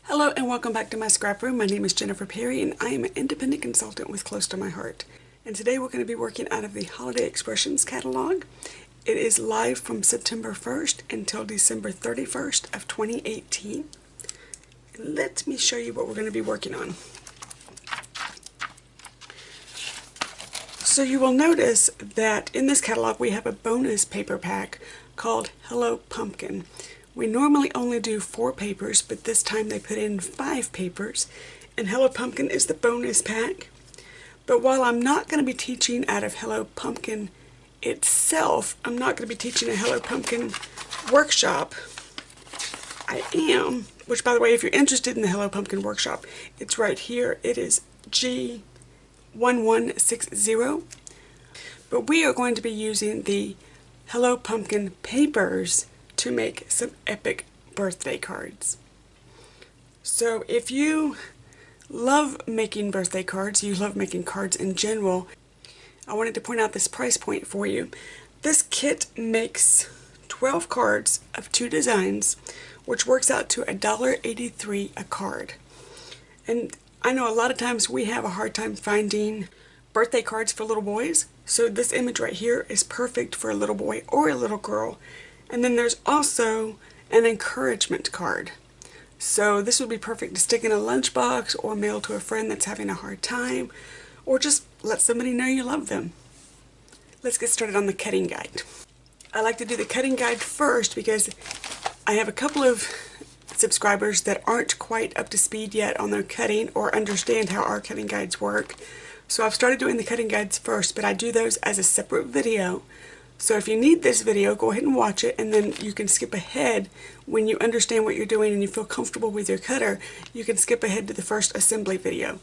Hello and welcome back to my scrap room. My name is Jennifer Perry and I am an independent consultant with Close to My Heart. And today we're going to be working out of the Holiday Expressions catalog. It is live from September 1st until December 31st of 2018. And let me show you what we're going to be working on. So you will notice that in this catalog we have a bonus paper pack called Hello Pumpkin. We normally only do 4 papers, but this time they put in 5 papers, and Hello Pumpkin is the bonus pack. But while I'm not going to be teaching out of Hello Pumpkin itself, I'm not going to be teaching a Hello Pumpkin workshop. I am, which by the way, if you're interested in the Hello Pumpkin workshop, it's right here. It is G1160. But we are going to be using the Hello Pumpkin papers to make some epic birthday cards. So if you love making birthday cards, you love making cards in general, I wanted to point out this price point for you. This kit makes 12 cards of 2 designs, which works out to $1.83 a card. And I know a lot of times we have a hard time finding birthday cards for little boys, so this image right here is perfect for a little boy or a little girl. And then there's also an encouragement card. So this would be perfect to stick in a lunchbox or mail to a friend that's having a hard time, or just let somebody know you love them. Let's get started on the cutting guide. I like to do the cutting guide first because I have a couple of subscribers that aren't quite up to speed yet on their cutting or understand how our cutting guides work. So I've started doing the cutting guides first, but I do those as a separate video. So if you need this video, go ahead and watch it, and then you can skip ahead when you understand what you're doing and you feel comfortable with your cutter. You can skip ahead to the first assembly video.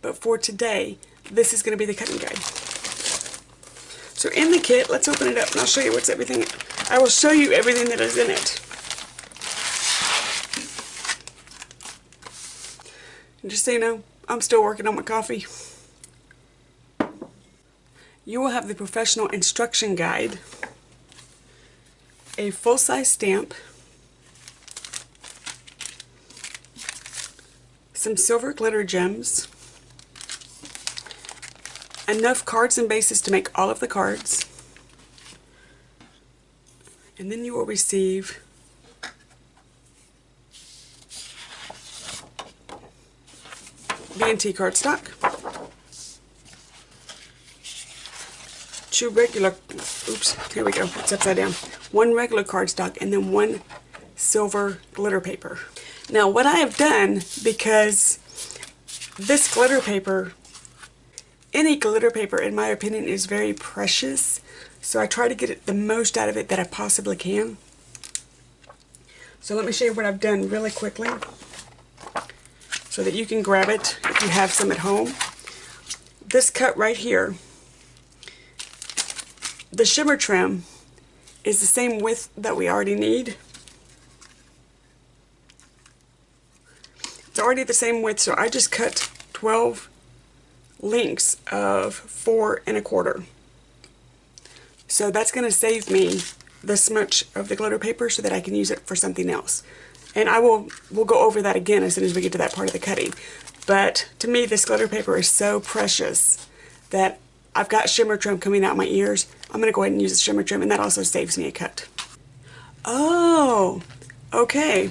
But for today, this is going to be the cutting guide. So in the kit, let's open it up and I'll show you what's everything. I will show you everything that is in it. And just so you know, I'm still working on my coffee. You will have the professional instruction guide, a full-size stamp, some silver glitter gems, enough cards and bases to make all of the cards, and then you will receive B&T cardstock, 2 regular, oops, here we go, it's upside down, 1 regular cardstock, and then 1 silver glitter paper. Now what I have done, because this glitter paper, any glitter paper in my opinion is very precious, so I try to get the most out of it that I possibly can. So let me show you what I've done really quickly so that you can grab it if you have some at home. This cut right here, the shimmer trim is the same width that we already need. It's already the same width, so I just cut 12 lengths of 4 1/4. So that's going to save me this much of the glitter paper so that I can use it for something else. And we'll go over that again as soon as we get to that part of the cutting. But to me, this glitter paper is so precious that I've got shimmer trim coming out my ears. I'm going to go ahead and use the shimmer trim, and that also saves me a cut. Oh, okay.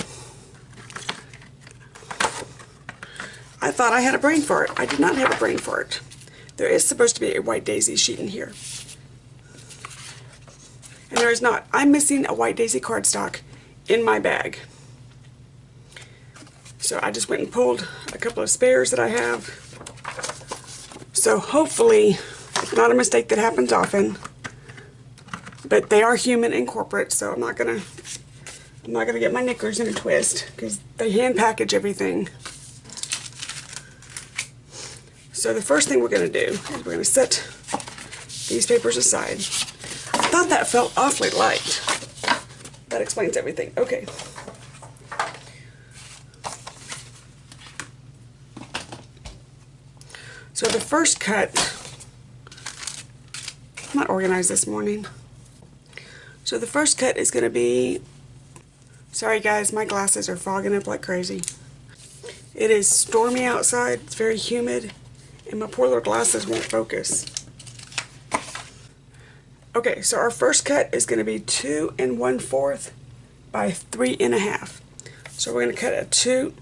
I thought I had a brain for it. I did not have a brain for it. There is supposed to be a white daisy sheet in here. And there is not. I'm missing a white daisy cardstock in my bag. So I just went and pulled a couple of spares that I have. So hopefully it's not a mistake that happens often, but they are human and corporate, so I'm not gonna get my knickers in a twist because they hand package everything. So the first thing we're gonna do is we're gonna set these papers aside. I thought that felt awfully light. That explains everything. Okay. So the first cut, I'm not organized this morning. So the first cut is going to be, sorry guys, my glasses are fogging up like crazy. It is stormy outside, it's very humid, and my poor little glasses won't focus. Okay, so our first cut is going to be 2 1/4 by 3 1/2. So we're going to cut a 2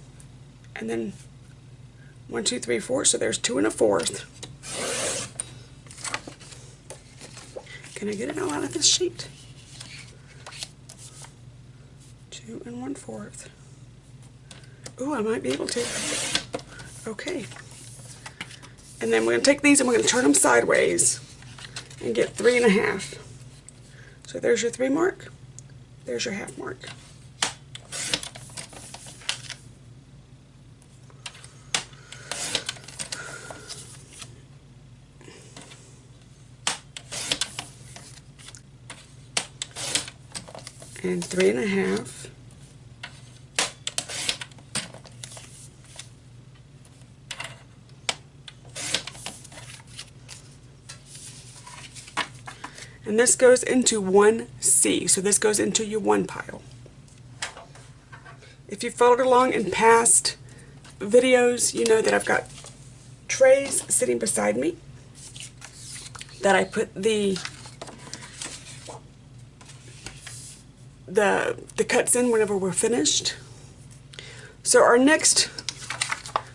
and then 1, 2, 3, 4. So there's 2 1/4. Can I get it all out of this sheet? 2 1/4. Ooh, I might be able to. Okay. And then we're going to take these and we're going to turn them sideways and get 3 1/2. So there's your 3 mark. There's your half mark. And 3 1/2. And this goes into 1C, so this goes into your 1 pile. If you followed along in past videos, you know that I've got trays sitting beside me that I put the cuts in whenever we're finished. So our next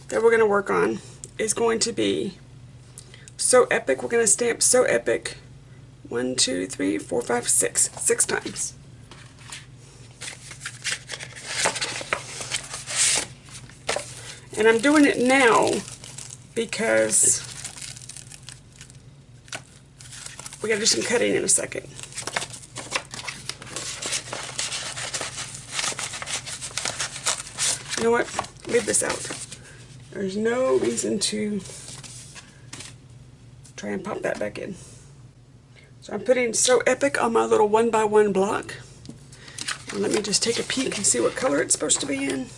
that we're going to work on is going to be So Epic. We're going to stamp So Epic 1, 2, 3, 4, 5, 6. 6 times. And I'm doing it now because we got to do some cutting in a second. You know what? Leave this out. There's no reason to try and pop that back in. So I'm putting So Epic on my little 1x1 block. And let me just take a peek and see what color it's supposed to be in.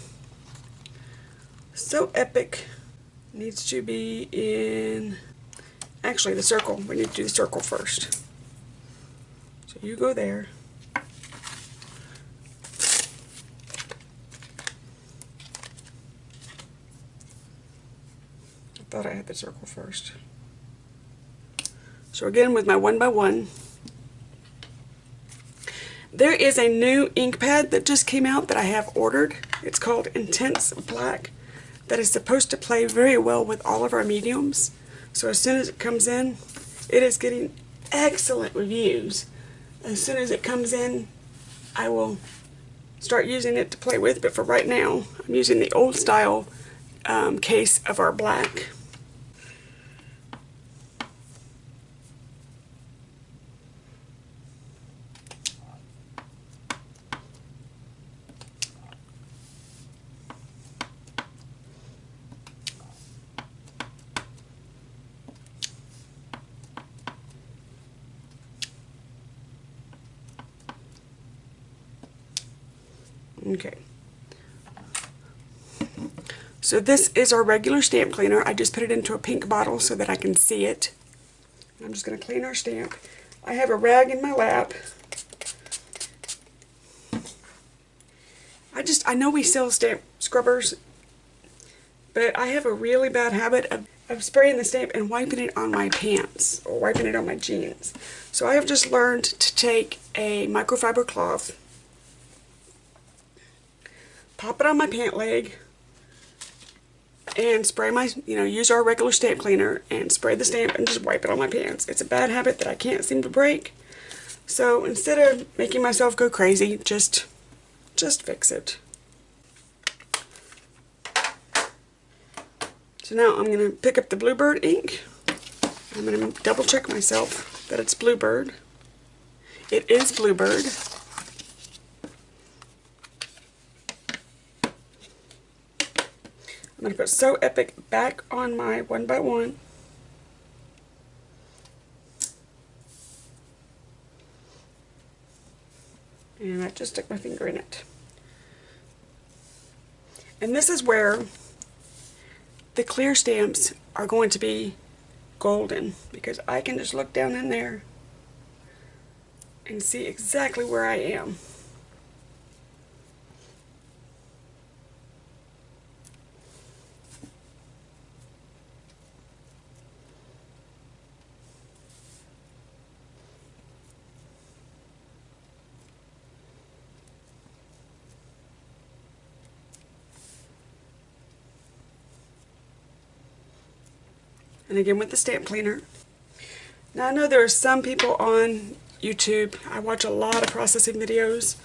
So Epic needs to be in, actually the circle. We need to do the circle first. So you go there. I thought I had the circle first. So again, with my 1x1, there is a new ink pad that just came out that I have ordered. It's called Intense Black, that is supposed to play very well with all of our mediums. So as soon as it comes in, it is getting excellent reviews. As soon as it comes in, I will start using it to play with, but for right now, I'm using the old style case of our black. Okay. So this is our regular stamp cleaner. I just put it into a pink bottle so that I can see it. I'm just going to clean our stamp. I have a rag in my lap. I know we sell stamp scrubbers, but I have a really bad habit of spraying the stamp and wiping it on my pants or wiping it on my jeans. So I have just learned to take a microfiber cloth, pop it on my pant leg, and spray my, use our regular stamp cleaner and spray the stamp and just wipe it on my pants. It's a bad habit that I can't seem to break. So instead of making myself go crazy, just fix it. So now I'm going to pick up the Bluebird ink. I'm going to double check myself that it's Bluebird. It is Bluebird. I'm going to put So Epic back on my 1x1. And I just stuck my finger in it. And this is where the clear stamps are going to be golden, because I can just look down in there and see exactly where I am. and again with the stamp cleaner. Now I know there are some people on YouTube, I watch a lot of processing videos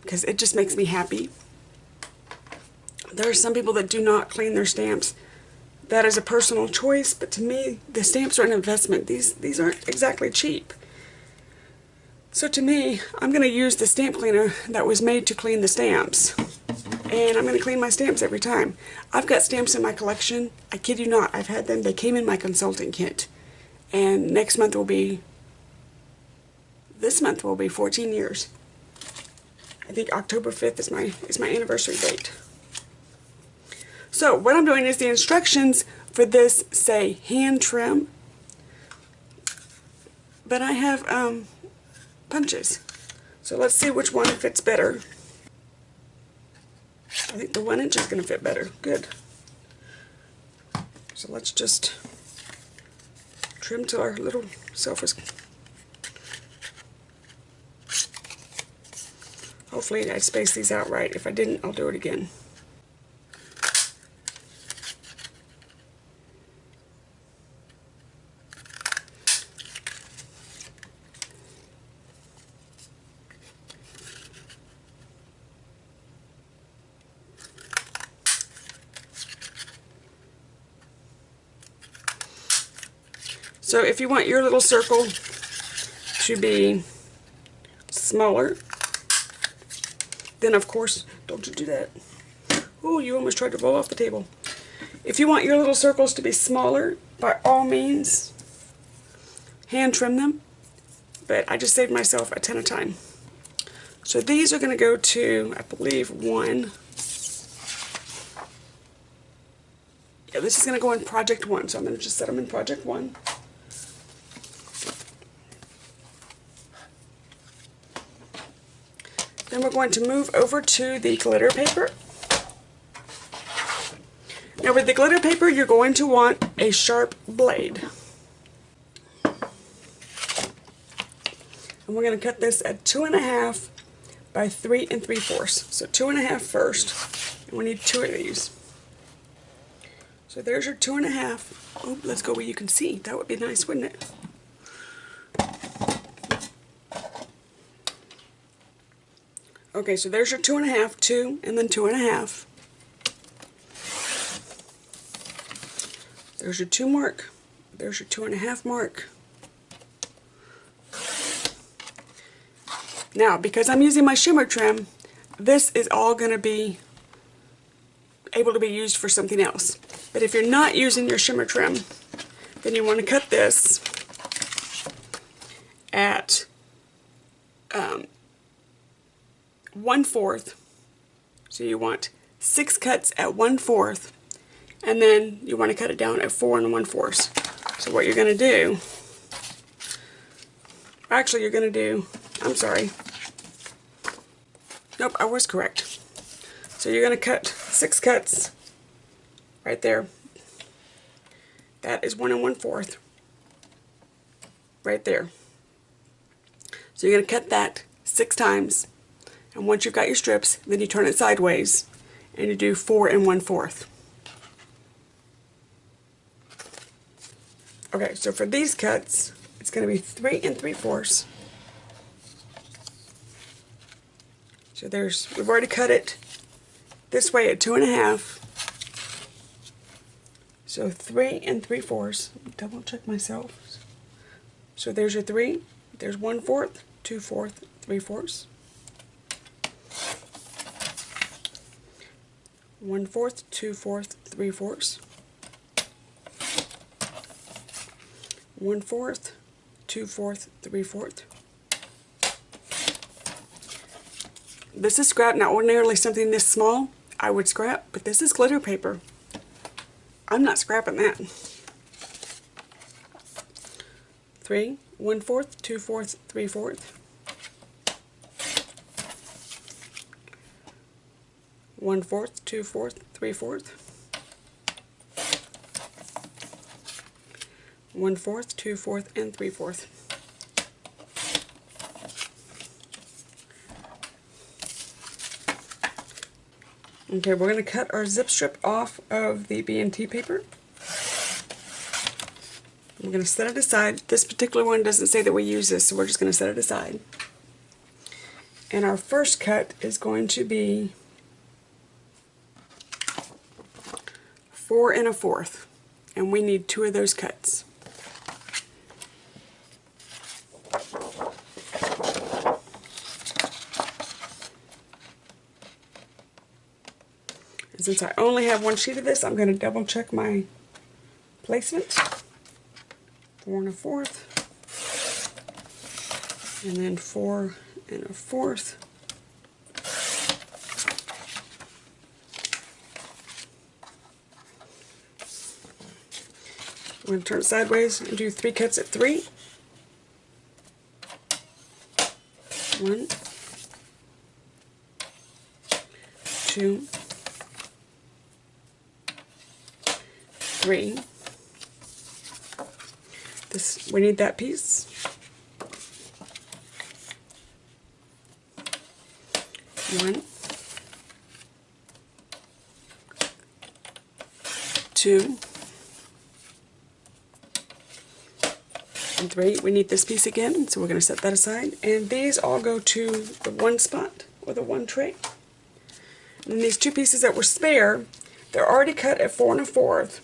because it just makes me happy. There are some people that do not clean their stamps. That is a personal choice, but to me, the stamps are an investment. These aren't exactly cheap. So to me, I'm going to use the stamp cleaner that was made to clean the stamps. And I'm going to clean my stamps every time. I've got stamps in my collection. I kid you not, I've had them. They came in my consulting kit. And this month will be 14 years. I think October 5th is my anniversary date. So what I'm doing is the instructions for this say hand trim, but I have punches. So let's see which one fits better. I think the 1 inch is going to fit better. Good. So let's just trim till our little self is. Hopefully I spaced these out right. If I didn't, I'll do it again. So if you want your little circle to be smaller, then of course, don't you do that. Oh, you almost tried to roll off the table. If you want your little circles to be smaller, by all means, hand trim them. But I just saved myself a ton of time. So these are going to go to, I believe, 1. Yeah, this is going to go in project 1, so I'm going to just set them in project 1. Then we're going to move over to the glitter paper. Now with the glitter paper, you're going to want a sharp blade. And we're going to cut this at 2.5 by 3 3/4. So 2.5 first, and we need 2 of these. So there's your 2.5. Oh, let's go where you can see. That would be nice, wouldn't it? Okay, so there's your 2.5, 2, and then 2.5. There's your 2 mark. There's your 2.5 mark. Now, because I'm using my shimmer trim, this is all going to be able to be used for something else. But if you're not using your shimmer trim, then you want to cut this at 1/4. So you want 6 cuts at 1/4, and then you want to cut it down at 4 1/4. So what you're going to do, actually you're going to do, I'm sorry, nope, I was correct. So you're going to cut 6 cuts right there. That is 1 1/4 right there. So you're going to cut that 6 times. And once you've got your strips, then you turn it sideways and you do 4 1/4. Okay, so for these cuts, it's going to be 3 3/4. So we've already cut it this way at 2.5. So 3 3/4. Double check myself. So there's your 3. There's 1/4, 2/4, 3/4. 1/4, 2/4, 3/4. 1/4, 2/4, 3/4. This is scrap. Now ordinarily something this small I would scrap, but this is glitter paper. I'm not scrapping that. 3, 1/4, 2/4, 3/4. 1/4, 2/4, 3/4. 1/4, 2/4, and 3/4. Okay, we're going to cut our zip strip off of the B&T paper. We're going to set it aside. This particular one doesn't say that we use this, so we're just going to set it aside. And our first cut is going to be 4 1/4, and we need 2 of those cuts. And since I only have one sheet of this, I'm going to double check my placement. 4 1/4, and then 4 1/4. We're going to turn it sideways and do 3 cuts at 3. 1, 2, 3. We need that piece. 1, 2, and 3. We need this piece again, so we're going to set that aside. And these all go to the one spot, or the one tray. And then these 2 pieces that were spare, they're already cut at 4 1/4.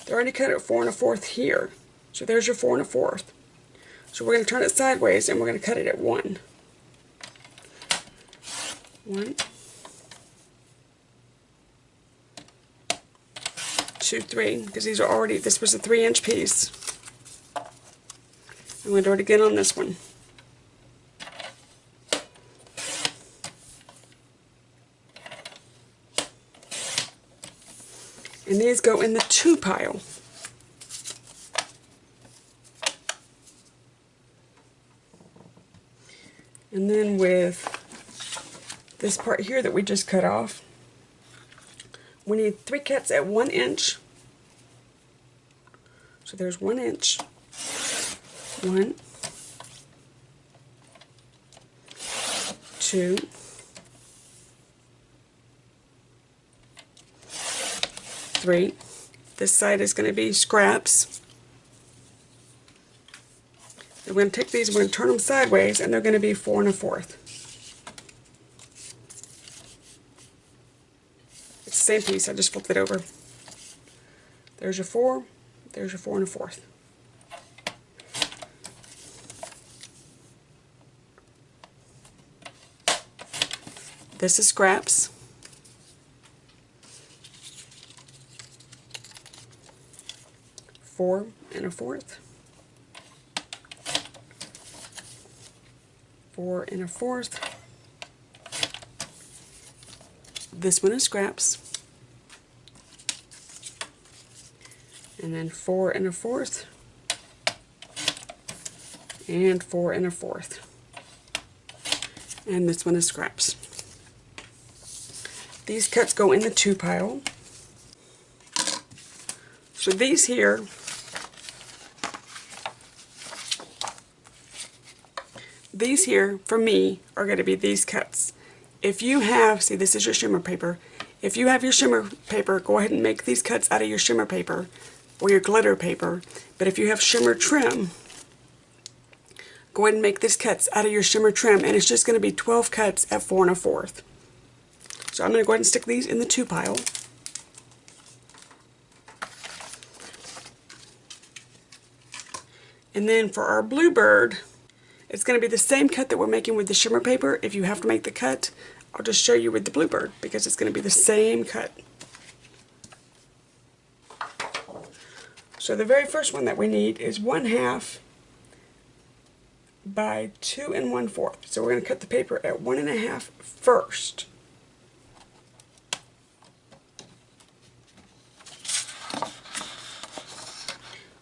They're already cut at 4 1/4 here. So there's your 4 1/4. So we're going to turn it sideways and we're going to cut it at 1. 1, 2, 3, because these are already, this was a 3-inch piece. I'm going to do it again on this one. And these go in the 2 pile. And then with this part here that we just cut off, we need 3 cuts at 1 inch. So there's 1 inch. 1, 2, 3. This side is going to be scraps. We're going to take these, we're going to turn them sideways, and they're going to be 4 1/4. It's the same piece, I just flipped it over. There's your 4, there's your 4 1/4. This is scraps. Four 1/4. 4 1/4. This one is scraps. And then 4 1/4. And 4 1/4. And this one is scraps. These cuts go in the 2 pile. So these here, for me, are going to be these cuts. If you have, see, this is your shimmer paper. If you have your shimmer paper, go ahead and make these cuts out of your shimmer paper or your glitter paper. But if you have shimmer trim, go ahead and make these cuts out of your shimmer trim, and it's just going to be 12 cuts at 4 1/4. So I'm going to go ahead and stick these in the 2 pile. And then for our bluebird, it's going to be the same cut that we're making with the shimmer paper. If you have to make the cut, I'll just show you with the bluebird because it's going to be the same cut. So the very first one that we need is 1/2 by 2 1/4. So we're going to cut the paper at 1 1/2 first.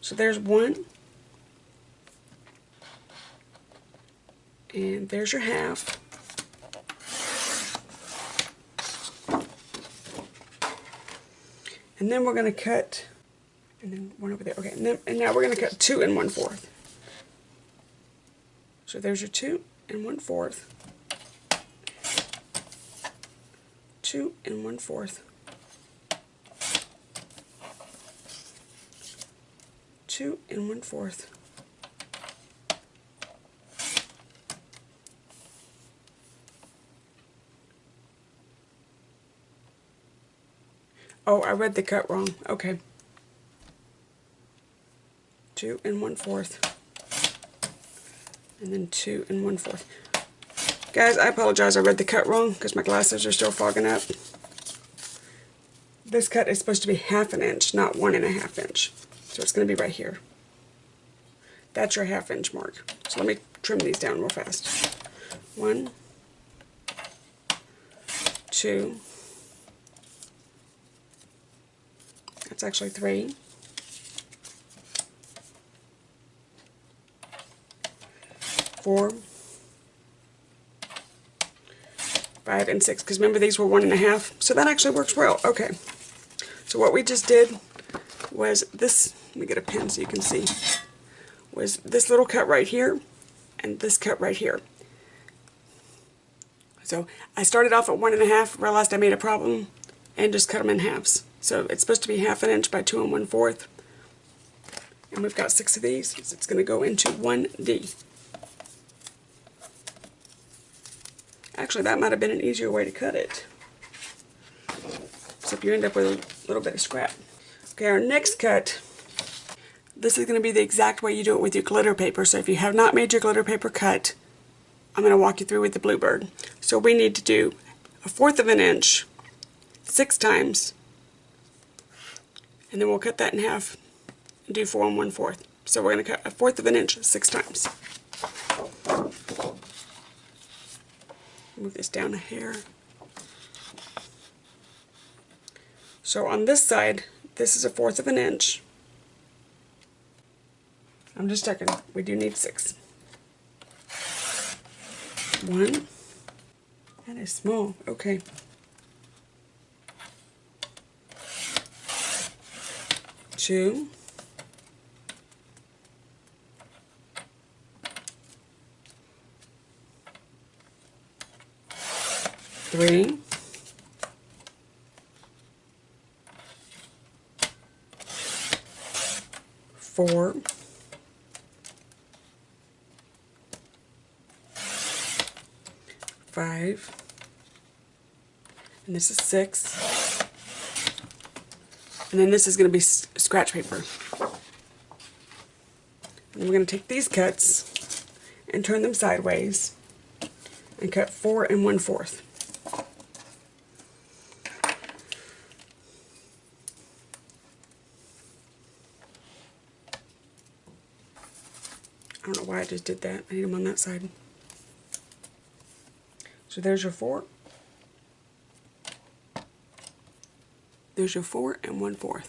So there's 1. And there's your 1/2. And then we're going to cut, and then 1 over there. Okay, and now we're going to cut 2 1/4. So there's your 2 1/4. 2 1/4. 2 1/4. Oh, I read the cut wrong. Okay. 2 1/4. And then 2 1/4. Guys, I apologize, I read the cut wrong because my glasses are still fogging up. This cut is supposed to be 1/2 inch, not 1 1/2 inch. So it's going to be right here. That's your 1/2 inch mark. So let me trim these down real fast. 1, 2, that's actually 3, 4, 5, and 6, because remember these were 1 1/2, so that actually works well. Okay, so what we just did was this, let me get a pen so you can see, was this little cut right here and this cut right here. So I started off at 1 1/2, realized I made a problem, and just cut them in halves. So it's supposed to be 1/2 inch by 2 1/4, and we've got 6 of these, so it's going to go into 1D. Actually, that might have been an easier way to cut it, except you end up with a little bit of scrap. Okay, our next cut, this is going to be the exact way you do it with your glitter paper. So if you have not made your glitter paper cut, I'm going to walk you through with the Bluebird. So we need to do 1/4 of an inch 6 times, and then we'll cut that in half and do 4 1/4. So we're going to cut 1/4 of an inch 6 times. Move this down a hair. So on this side, this is 1/4 of an inch. I'm just checking. We do need 6. 1. That is small. Okay. 2. 3. 4. 5. And this is 6. And then this is going to be scratch paper. And we're going to take these cuts and turn them sideways and cut 4 1/4. I don't know why I just did that. I need them on that side. So there's your 4. There's your 4 1/4.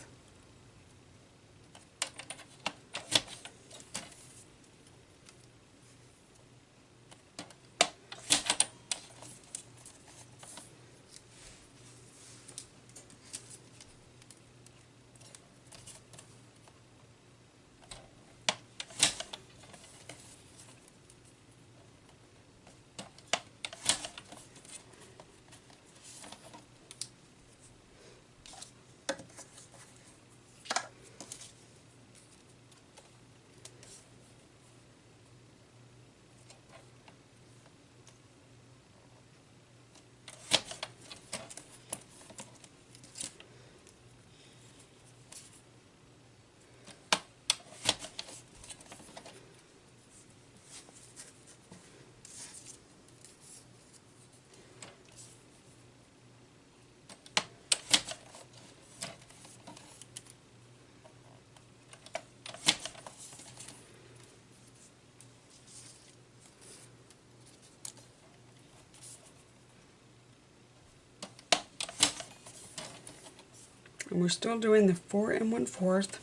And we're still doing the 4 1/4.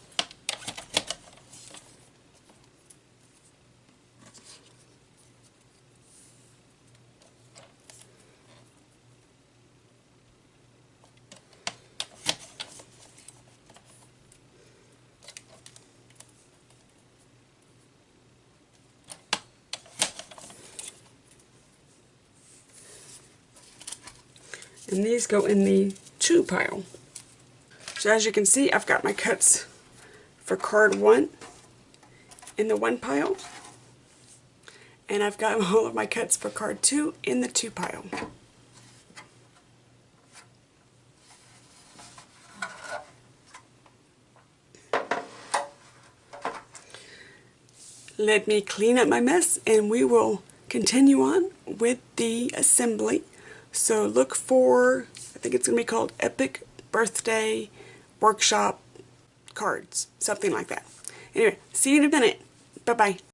And these go in the 2 pile. So as you can see, I've got my cuts for card 1 in the 1 pile, and I've got all of my cuts for card 2 in the 2 pile. Let me clean up my mess and we will continue on with the assembly. So look for, I think it's going to be called Epic Birthday Workshop Cards, something like that. Anyway, see you in a minute. Bye-bye.